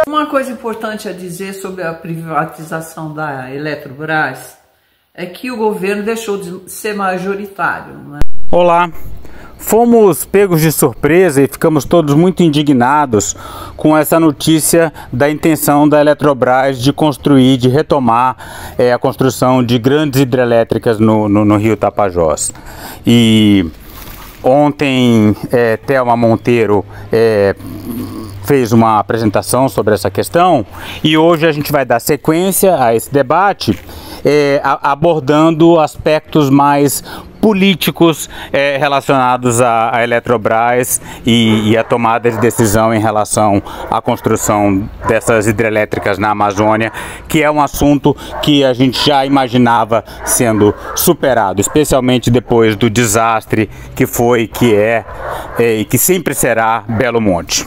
Uma coisa importante a dizer sobre a privatização da Eletrobras é que o governo deixou de ser majoritário, né? Olá! Fomos pegos de surpresa e ficamos todos muito indignados com essa notícia da intenção da Eletrobras de construir, de retomar a construção de grandes hidrelétricas no rio Tapajós. E ontem Thelma Monteiro fez uma apresentação sobre essa questão e hoje a gente vai dar sequência a esse debate abordando aspectos mais políticos relacionados à Eletrobras e à tomada de decisão em relação à construção dessas hidrelétricas na Amazônia, que é um assunto que a gente já imaginava sendo superado, especialmente depois do desastre que foi, que é e que sempre será Belo Monte.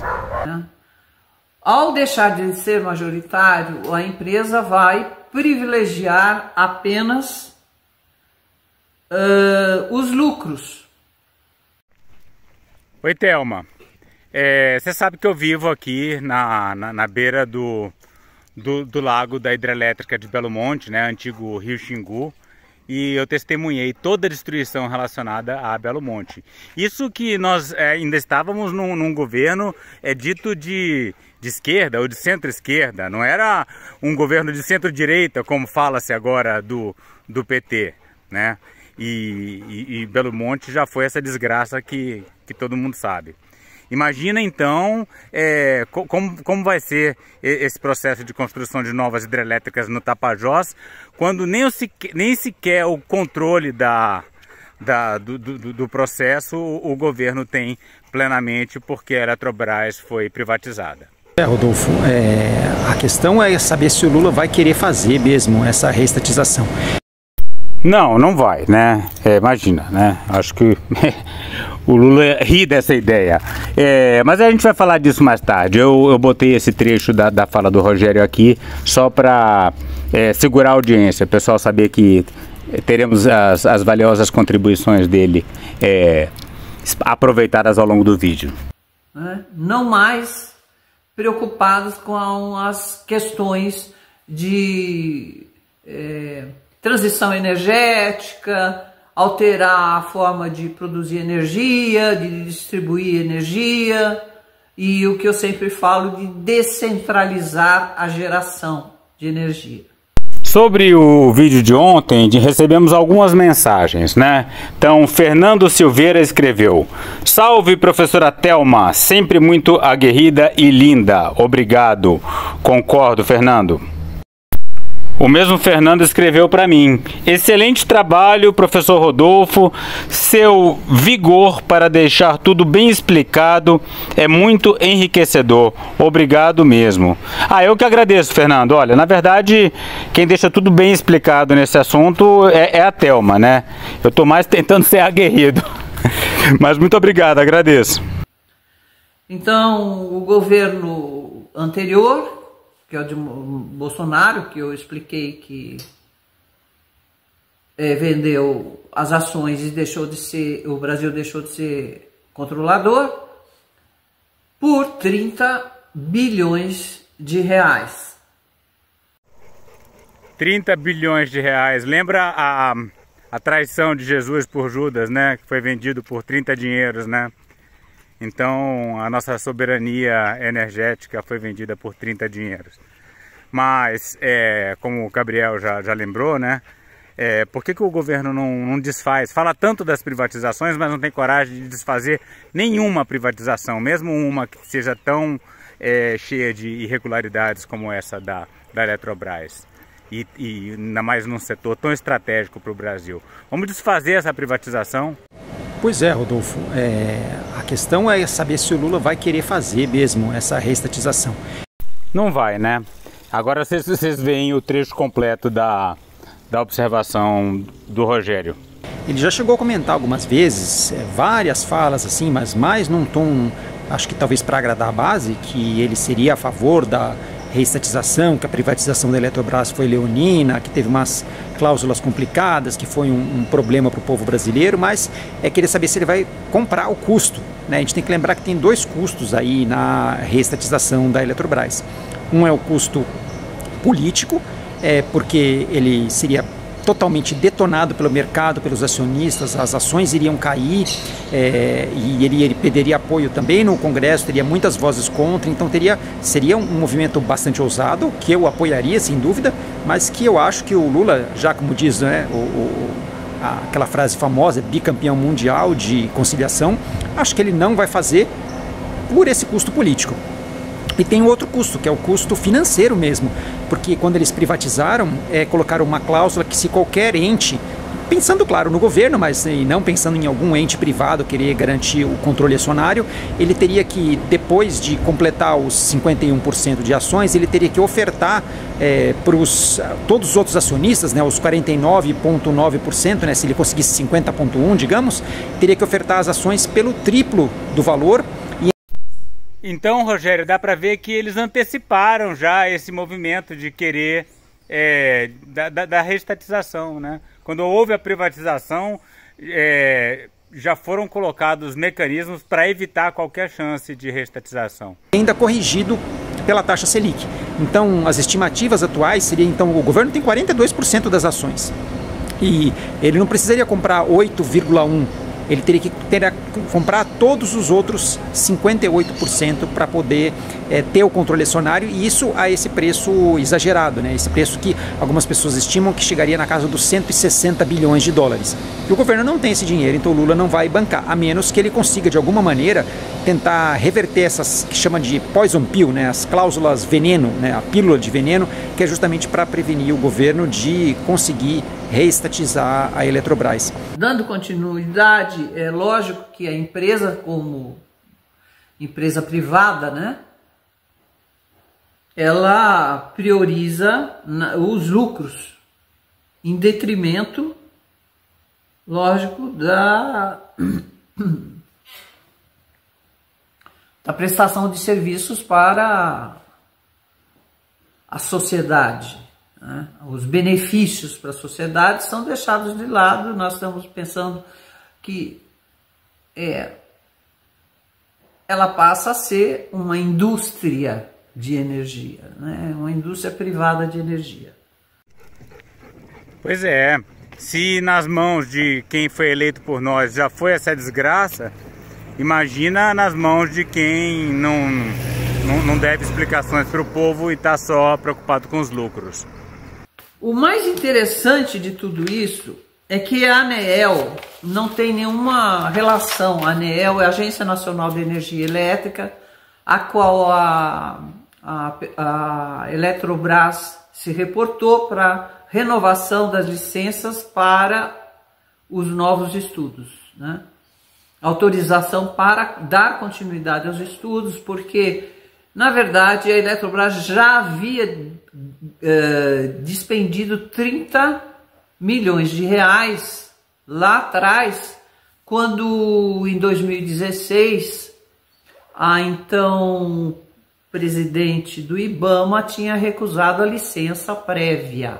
Ao deixar de ser majoritário, a empresa vai privilegiar apenas os lucros. Oi, Thelma. Você sabe que eu vivo aqui na beira do lago da hidrelétrica de Belo Monte, né, antigo Rio Xingu, e eu testemunhei toda a destruição relacionada a Belo Monte. Isso que nós ainda estávamos num governo dito de esquerda ou de centro-esquerda, não era um governo de centro-direita, como fala-se agora do PT, né? E Belo Monte já foi essa desgraça que todo mundo sabe. Imagina então como vai ser esse processo de construção de novas hidrelétricas no Tapajós, quando nem sequer o controle do processo o governo tem plenamente, porque a Eletrobras foi privatizada. Rodolfo, a questão é saber se o Lula vai querer fazer mesmo essa reestatização. Não vai, né? Imagina, né? Acho que o Lula ri dessa ideia. Mas a gente vai falar disso mais tarde. Eu botei esse trecho da fala do Rogério aqui só para segurar a audiência, o pessoal saber que teremos as valiosas contribuições dele aproveitadas ao longo do vídeo. Não mais preocupados com as questões de transição energética, alterar a forma de produzir energia, de distribuir energia e o que eu sempre falo de descentralizar a geração de energia. Sobre o vídeo de ontem, recebemos algumas mensagens, né? Então, Fernando Silveira escreveu: "Salve, professora Thelma, sempre muito aguerrida e linda. Obrigado." Concordo, Fernando. O mesmo Fernando escreveu para mim: "Excelente trabalho, professor Rodolfo. Seu vigor para deixar tudo bem explicado é muito enriquecedor. Obrigado mesmo." Eu que agradeço, Fernando. Olha, na verdade, quem deixa tudo bem explicado nesse assunto é a Thelma, né? Eu estou mais tentando ser aguerrido. Mas muito obrigado, agradeço. Então, o governo anterior, que é o de Bolsonaro, que eu expliquei que vendeu as ações e o Brasil deixou de ser controlador, por 30 bilhões de reais. 30 bilhões de reais. Lembra a traição de Jesus por Judas, né? Que foi vendido por 30 dinheiros, né? Então, a nossa soberania energética foi vendida por 30 dinheiros. Mas, como o Gabriel já lembrou, né? Por que o governo não desfaz? Fala tanto das privatizações, mas não tem coragem de desfazer nenhuma privatização, mesmo uma que seja tão cheia de irregularidades como essa da Eletrobras. E ainda mais num setor tão estratégico para o Brasil. Vamos desfazer essa privatização? Pois é, Rodolfo, a questão é saber se o Lula vai querer fazer mesmo essa reestatização. Não vai, né? Agora vocês veem o trecho completo da observação do Rogério. Ele já chegou a comentar algumas vezes, várias falas assim, mas mais num tom, acho que talvez para agradar a base, que ele seria a favor da reestatização, que a privatização da Eletrobras foi leonina, que teve umas cláusulas complicadas, que foi um problema para o povo brasileiro, mas é querer saber se ele vai comprar o custo, né? A gente tem que lembrar que tem dois custos aí na reestatização da Eletrobras. Um é o custo político, porque ele seria totalmente detonado pelo mercado, pelos acionistas, as ações iriam cair, e ele perderia apoio também no Congresso, teria muitas vozes contra, então seria um movimento bastante ousado, que eu apoiaria sem dúvida, mas que eu acho que o Lula, já como diz, né, aquela frase famosa, bicampeão mundial de conciliação, acho que ele não vai fazer por esse custo político. E tem outro custo, que é o custo financeiro mesmo, porque quando eles privatizaram, colocaram uma cláusula que se qualquer ente, pensando claro no governo, mas não pensando em algum ente privado querer garantir o controle acionário, ele teria que, depois de completar os 51% de ações, ele teria que ofertar para todos os outros acionistas, né, os 49,9%, né, se ele conseguisse 50,1%, digamos, teria que ofertar as ações pelo triplo do valor. Então, Rogério, dá para ver que eles anteciparam já esse movimento de querer da reestatização, né? Quando houve a privatização, já foram colocados mecanismos para evitar qualquer chance de reestatização. Ainda corrigido pela taxa Selic. Então, as estimativas atuais seriam, então, o governo tem 42% das ações e ele não precisaria comprar 8,1%. Ele teria que comprar todos os outros 58% para poder ter o controle acionário, e isso a esse preço exagerado, né? Esse preço que algumas pessoas estimam que chegaria na casa dos 160 bilhões de dólares. E o governo não tem esse dinheiro, então o Lula não vai bancar, a menos que ele consiga de alguma maneira tentar reverter essas que chama de poison pill, né? As cláusulas veneno, né? A pílula de veneno, que é justamente para prevenir o governo de conseguir reestatizar a Eletrobras. Dando continuidade, é lógico que a empresa, como empresa privada, né, ela prioriza os lucros em detrimento, lógico, da prestação de serviços para a sociedade. Os benefícios para a sociedade são deixados de lado. Nós estamos pensando que ela passa a ser uma indústria de energia, né? Uma indústria privada de energia. Pois é, se nas mãos de quem foi eleito por nós já foi essa desgraça, imagina nas mãos de quem não deve explicações para o povo e está só preocupado com os lucros. O mais interessante de tudo isso é que a ANEEL não tem nenhuma relação. A ANEEL é a Agência Nacional de Energia Elétrica, a qual a Eletrobras se reportou para renovação das licenças para os novos estudos, né? Autorização para dar continuidade aos estudos, porque, na verdade, a Eletrobras já havia despendido 30 milhões de reais lá atrás, quando em 2016 a então presidente do IBAMA tinha recusado a licença prévia,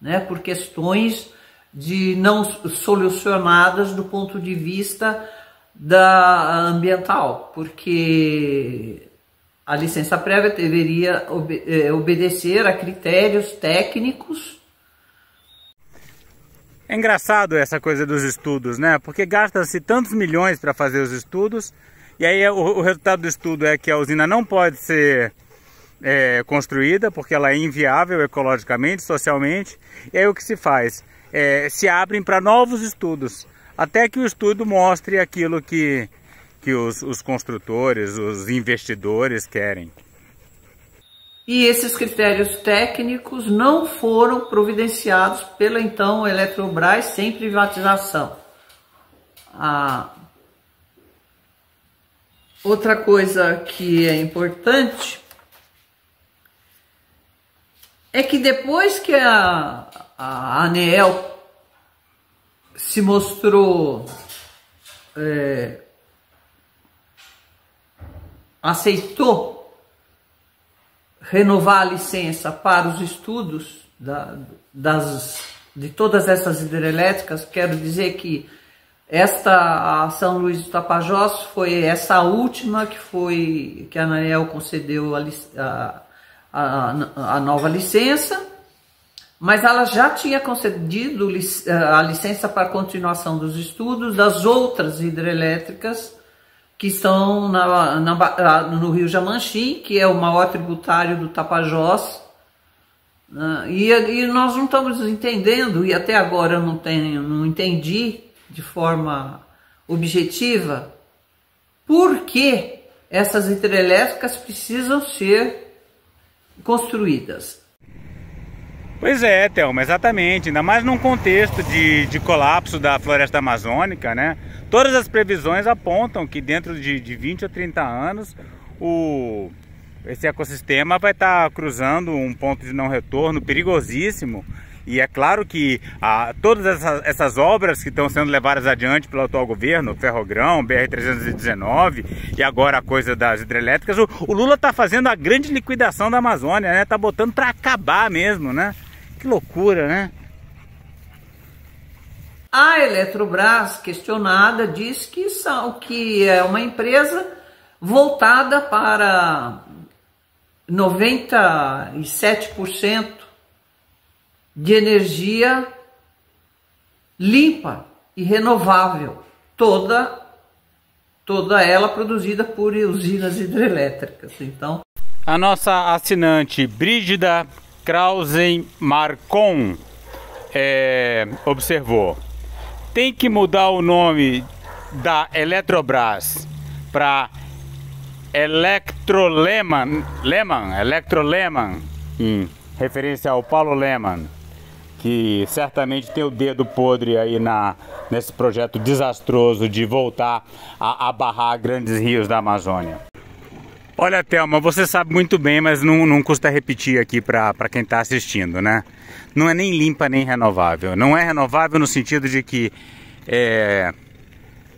né, por questões de não solucionadas do ponto de vista ambiental, porque a licença prévia deveria obedecer a critérios técnicos. É engraçado essa coisa dos estudos, né? Porque gasta-se tantos milhões para fazer os estudos, e aí o resultado do estudo é que a usina não pode ser construída, porque ela é inviável ecologicamente, socialmente, e aí o que se faz? Se abrem para novos estudos, até que o estudo mostre aquilo que os construtores, os investidores querem. E esses critérios técnicos não foram providenciados pela então Eletrobras sem privatização. Outra coisa que é importante é que depois que a ANEEL se mostrou aceitou renovar a licença para os estudos de todas essas hidrelétricas. Quero dizer que a São Luís do Tapajós foi essa última que a ANEEL concedeu a nova licença, mas ela já tinha concedido a licença para a continuação dos estudos das outras hidrelétricas que estão no Rio Jamanchim, que é o maior tributário do Tapajós, e nós não estamos entendendo, e até agora eu não entendi de forma objetiva, por que essas hidrelétricas precisam ser construídas. Pois é, Thelma, exatamente, ainda mais num contexto de colapso da floresta amazônica, né? Todas as previsões apontam que dentro de 20 a 30 anos esse ecossistema vai estar cruzando um ponto de não retorno perigosíssimo. E é claro que todas essas obras que estão sendo levadas adiante pelo atual governo, Ferrogrão, BR-319 e agora a coisa das hidrelétricas, o Lula está fazendo a grande liquidação da Amazônia, né? Tá botando para acabar mesmo, né? Que loucura, né? A Eletrobras, questionada, diz que é uma empresa voltada para 97% de energia limpa e renovável, toda ela produzida por usinas hidrelétricas. Então, a nossa assinante Brígida Krausen Marcon observou: tem que mudar o nome da Eletrobras para Electroleman, em referência ao Paulo Leman, que certamente tem o dedo podre aí nesse projeto desastroso de voltar a barrar grandes rios da Amazônia. Olha, Thelma, você sabe muito bem, mas não custa repetir aqui para quem está assistindo, né? Não é nem limpa nem renovável. Não é renovável no sentido de que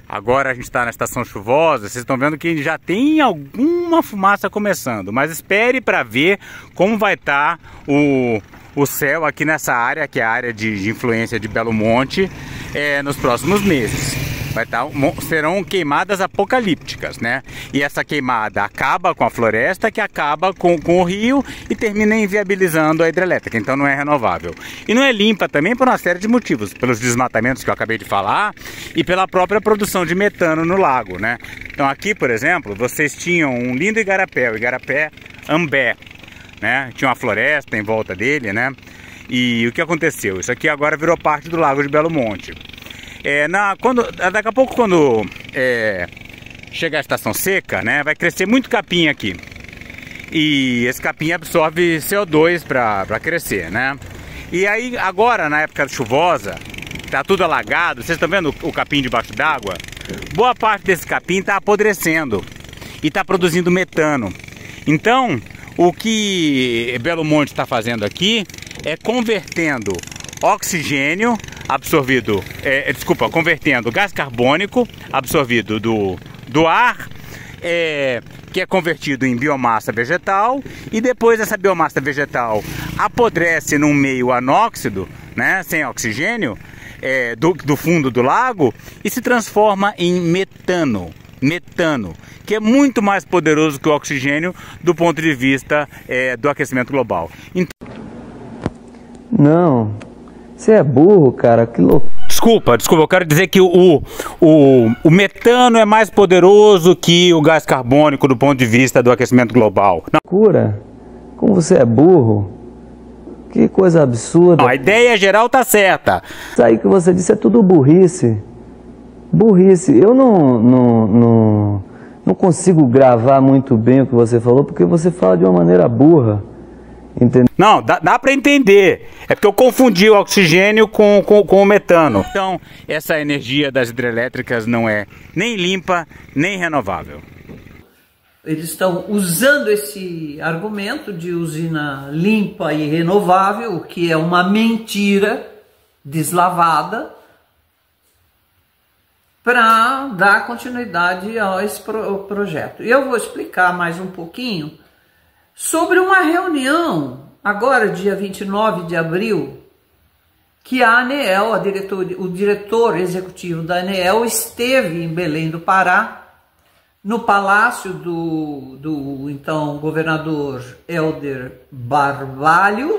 agora a gente está na estação chuvosa, vocês estão vendo que já tem alguma fumaça começando, mas espere para ver como vai estar o céu aqui nessa área, que é a área de influência de Belo Monte, nos próximos meses. Serão queimadas apocalípticas, né? E essa queimada acaba com a floresta, que acaba com o rio e termina inviabilizando a hidrelétrica. Então não é renovável. E não é limpa também por uma série de motivos. Pelos desmatamentos que eu acabei de falar e pela própria produção de metano no lago, né? Então aqui, por exemplo, vocês tinham um lindo igarapé, o igarapé Ambé, né? Tinha uma floresta em volta dele, né? E o que aconteceu? Isso aqui agora virou parte do Lago de Belo Monte. Daqui a pouco, quando chegar a estação seca, né, vai crescer muito capim aqui. E esse capim absorve CO2 para crescer, né? E aí agora, na época chuvosa, tá tudo alagado, vocês estão vendo o capim debaixo d'água? Boa parte desse capim está apodrecendo e está produzindo metano. Então, o que Belo Monte está fazendo aqui é convertendo oxigênio absorvido, convertendo gás carbônico absorvido do ar, que é convertido em biomassa vegetal, e depois essa biomassa vegetal apodrece num meio anóxido, né, sem oxigênio, do fundo do lago, e se transforma em metano, que é muito mais poderoso que o oxigênio do ponto de vista do aquecimento global. Não, você é burro, cara, que louco. Desculpa, eu quero dizer que o metano é mais poderoso que o gás carbônico do ponto de vista do aquecimento global. Cura? Como você é burro? Que coisa absurda. Não, a ideia geral tá certa. Isso aí que você disse é tudo burrice. Burrice. Eu não consigo gravar muito bem o que você falou, porque você fala de uma maneira burra. Entendeu? Não, dá para entender. É porque eu confundi o oxigênio com o metano. Então, essa energia das hidrelétricas não é nem limpa, nem renovável. Eles estão usando esse argumento de usina limpa e renovável, o que é uma mentira deslavada, para dar continuidade a esse projeto. Eu vou explicar mais um pouquinho sobre uma reunião, agora dia 29 de abril, que a ANEEL, o diretor executivo da ANEEL, esteve em Belém do Pará, no palácio do então governador Helder Barbalho,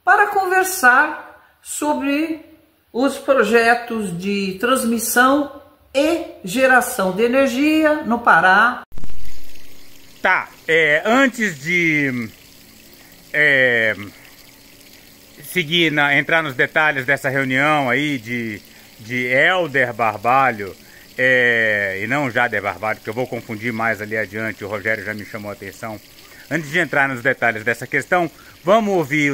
para conversar sobre os projetos de transmissão e geração de energia no Pará. Tá, antes de entrar nos detalhes dessa reunião aí de Helder Barbalho, e não Jader Barbalho, que eu vou confundir mais ali adiante, o Rogério já me chamou a atenção. Antes de entrar nos detalhes dessa questão, vamos ouvir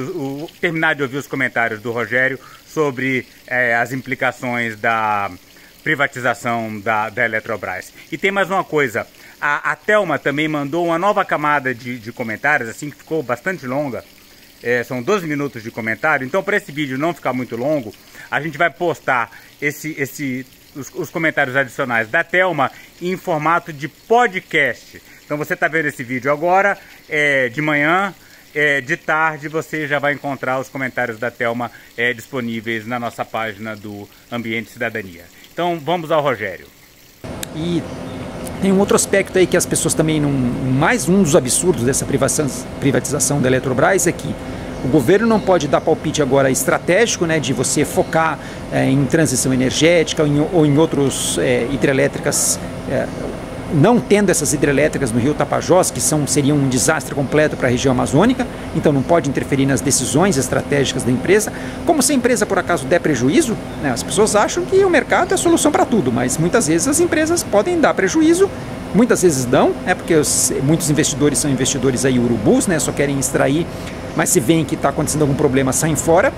terminar de ouvir os comentários do Rogério sobre as implicações da privatização da Eletrobras. E tem mais uma coisa, a Thelma também mandou uma nova camada de comentários, assim, que ficou bastante longa. São 12 minutos de comentário, então para esse vídeo não ficar muito longo, a gente vai postar os comentários adicionais da Thelma em formato de podcast. Então você está vendo esse vídeo agora, de manhã, de tarde você já vai encontrar os comentários da Thelma disponíveis na nossa página do Ambiente e Cidadania. Então vamos ao Rogério. E tem um outro aspecto aí que as pessoas também não... Mais um dos absurdos dessa privatização da Eletrobras é que o governo não pode dar palpite agora estratégico, né, de você focar em transição energética ou em outras hidrelétricas, não tendo essas hidrelétricas no Rio Tapajós, que seriam um desastre completo para a região amazônica, então não pode interferir nas decisões estratégicas da empresa. Como se a empresa por acaso der prejuízo, né, as pessoas acham que o mercado é a solução para tudo, mas muitas vezes as empresas podem dar prejuízo, muitas vezes dão, porque muitos investidores são investidores aí urubus, né, só querem extrair, mas se veem que está acontecendo algum problema, saem fora.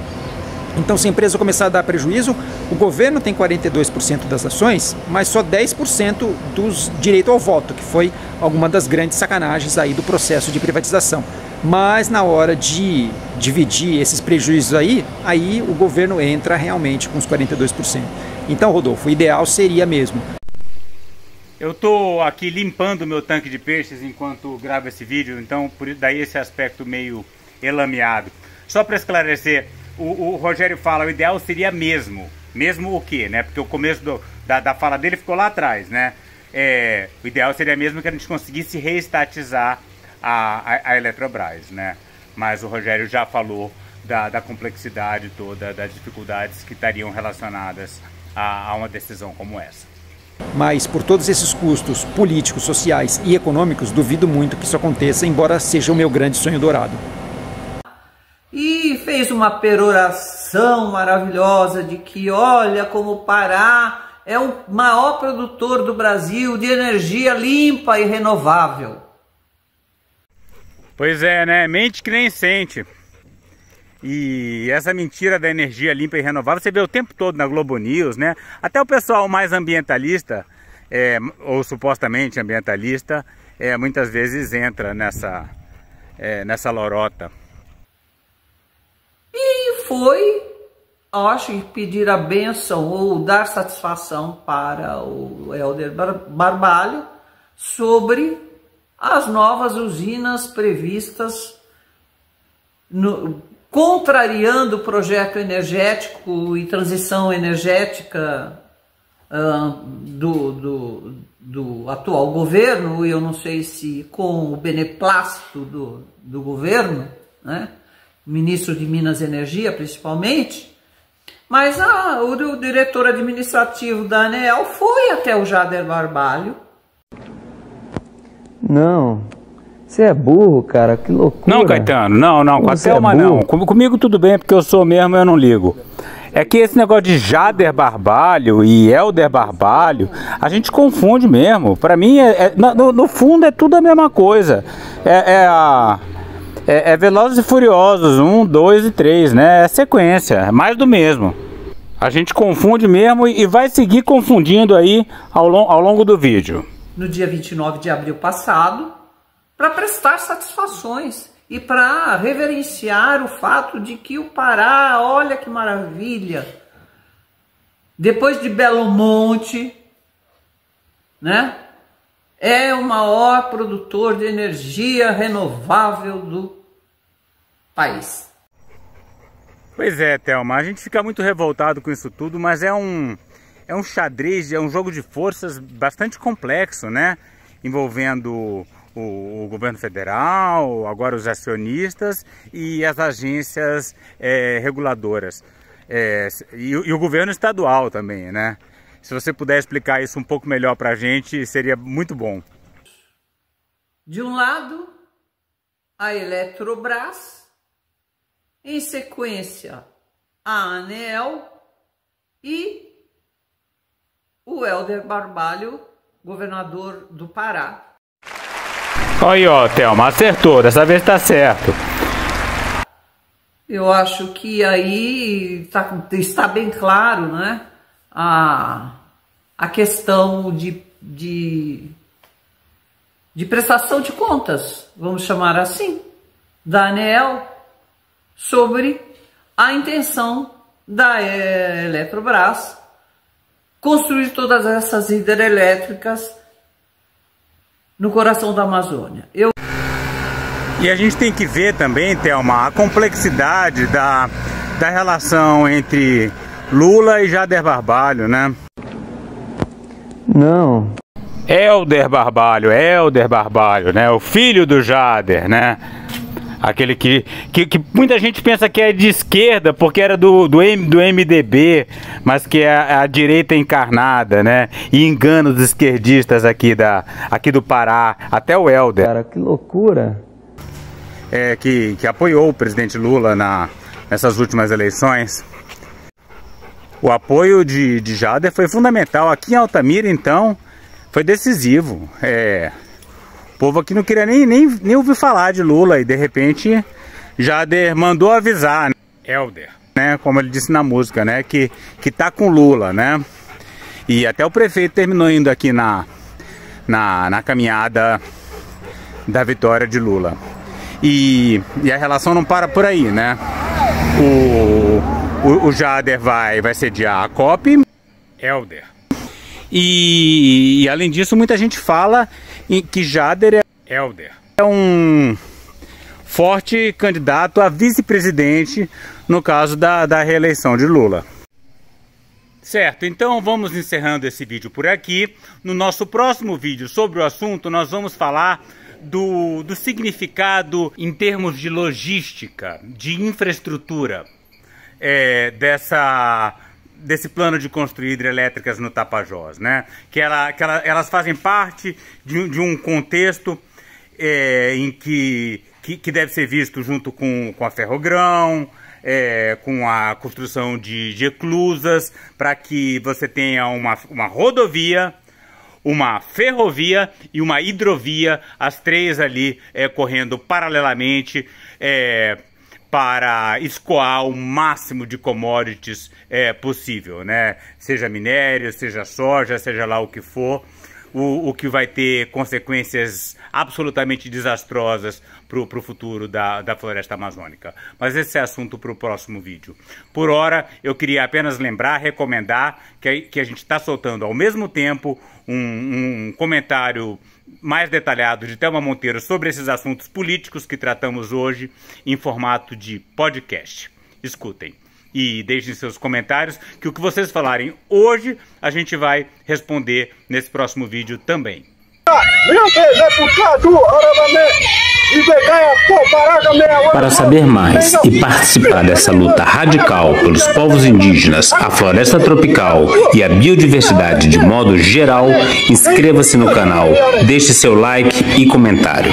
Então, se a empresa começar a dar prejuízo, o governo tem 42% das ações, mas só 10% dos direito ao voto, que foi alguma das grandes sacanagens aí do processo de privatização. Mas na hora de dividir esses prejuízos aí o governo entra realmente com os 42%. Então, Rodolfo, o ideal seria mesmo. Eu estou aqui limpando meu tanque de peixes enquanto gravo esse vídeo, então daí esse aspecto meio elameado. Só para esclarecer, o Rogério fala, o ideal seria mesmo o quê, né? Porque o começo da fala dele ficou lá atrás, né? O ideal seria mesmo que a gente conseguisse reestatizar a Eletrobras, né? Mas o Rogério já falou da complexidade toda, das dificuldades que estariam relacionadas a uma decisão como essa. Mas por todos esses custos políticos, sociais e econômicos, duvido muito que isso aconteça, embora seja o meu grande sonho dourado. E fez uma peroração maravilhosa de que, olha, como o Pará é o maior produtor do Brasil de energia limpa e renovável. Pois é, né? Mente que nem sente. E essa mentira da energia limpa e renovável, você vê o tempo todo na Globo News, né? Até o pessoal mais ambientalista, ou supostamente ambientalista, muitas vezes entra nessa lorota. E foi, acho que pedir a bênção ou dar satisfação para o Helder Barbalho sobre as novas usinas previstas, contrariando o projeto energético e transição energética do atual governo, e eu não sei se com o beneplácito do governo, né? Ministro de Minas e Energia, principalmente, mas o diretor administrativo da ANEEL foi até o Jader Barbalho. Não, você é burro, cara, que loucura. Não, Caetano, não, com a Thelma não. Comigo tudo bem, porque eu sou mesmo, eu não ligo. É que esse negócio de Jader Barbalho e Helder Barbalho, a gente confunde mesmo. Para mim, no fundo, é tudo a mesma coisa. Velozes e Furiosos 1, 2 e 3, né? É sequência, é mais do mesmo. A gente confunde mesmo e vai seguir confundindo aí ao longo do vídeo. No dia 29 de abril passado, para prestar satisfações e para reverenciar o fato de que o Pará, olha que maravilha, depois de Belo Monte, né? é o maior produtor de energia renovável do país. Pois é, Thelma, a gente fica muito revoltado com isso tudo, mas é um xadrez, é um jogo de forças bastante complexo, né? Envolvendo o governo federal, agora os acionistas e as agências reguladoras. E o governo estadual também, né? Se você puder explicar isso um pouco melhor para a gente, seria muito bom. De um lado, a Eletrobras, em sequência, a ANEEL e o Helder Barbalho, governador do Pará. Aí, ó, Thelma, acertou, dessa vez tá certo. Eu acho que aí está bem claro, né, a questão de prestação de contas, vamos chamar assim, da ANEEL, sobre a intenção da Eletrobras construir todas essas hidrelétricas no coração da Amazônia. E a gente tem que ver também, Thelma, a complexidade da relação entre Lula e Jader Barbalho, né? Não. Helder Barbalho, né? O filho do Jader, né? Aquele que muita gente pensa que é de esquerda porque era do MDB, mas que é a direita encarnada, né? E engana os esquerdistas aqui do Pará, até o Helder. Cara, que loucura. Que apoiou o presidente Lula nessas últimas eleições. O apoio de Jader foi fundamental. Aqui em Altamira, então, foi decisivo. O povo aqui não queria nem ouvir falar de Lula e de repente Jader mandou avisar, né? Helder, né? Como ele disse na música, né? Que tá com Lula, né? E até o prefeito terminou indo aqui na caminhada da vitória de Lula. E a relação não para por aí, né? O Jader vai sediar a COP, Helder. E além disso, muita gente fala que Jader é um forte candidato a vice-presidente no caso da reeleição de Lula. Certo, então vamos encerrando esse vídeo por aqui. No nosso próximo vídeo sobre o assunto, nós vamos falar do significado em termos de logística, de infraestrutura, desse plano de construir hidrelétricas no Tapajós, né? Que elas fazem parte de um contexto em que deve ser visto junto com a Ferrogrão, com a construção de eclusas, para que você tenha uma rodovia, uma ferrovia e uma hidrovia, as três ali correndo paralelamente, para escoar o máximo de commodities possível, né? Seja minério, seja soja, seja lá o que for, o que vai ter consequências absolutamente desastrosas para o futuro da floresta amazônica. Mas esse é assunto para o próximo vídeo. Por hora, eu queria apenas recomendar que a gente está soltando ao mesmo tempo um comentário mais detalhado de Thelma Monteiro sobre esses assuntos políticos que tratamos hoje em formato de podcast. Escutem e deixem seus comentários, que o que vocês falarem hoje a gente vai responder nesse próximo vídeo também. Para saber mais e participar dessa luta radical pelos povos indígenas, a floresta tropical e a biodiversidade de modo geral, inscreva-se no canal, deixe seu like e comentário.